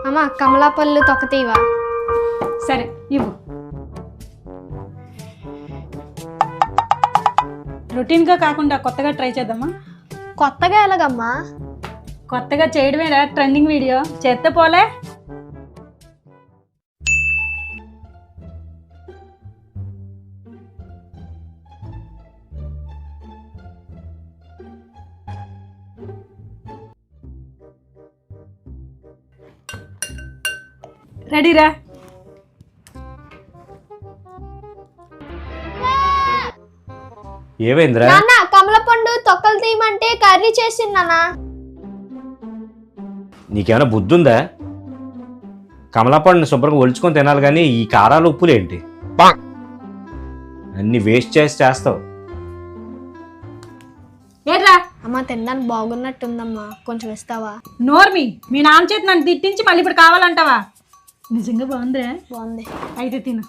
అమ్మ కమలా పళ్ళు తొక్కతీవా? సరే ఇవ్వు. రొటీన్గా కాకుండా కొత్తగా ట్రై చేద్దామా? కొత్తగా ఎలాగమ్మా? కొత్తగా చేయడమేరా ట్రెండింగ్ వీడియో, చేస్తే పోలే. రెడీరా? ఏమైందిరా? నాన్న కమల పండు తొక్కలు తీయమంటే కర్రీ చేసిన్నానా? నీకేమైనా బుద్ధి ఉందా? కమలాపండుని శుభ్రంగా ఒలుచుకొని తినాలి కానీ ఈ కారాలు ఉప్పులేంటి అన్ని వేస్ట్ చేస్తావు. ఏట్రా? అమ్మ తినడానికి బాగున్నట్టుందమ్మా, కొంచెం ఇస్తావా? నోర్మి, మీ నాన్న చేతి నన్ను తిట్టించి మళ్ళీ ఇప్పుడు కావాలంటావా? నిజంగా బాగుందే. బాగుంది. అయితే తిను.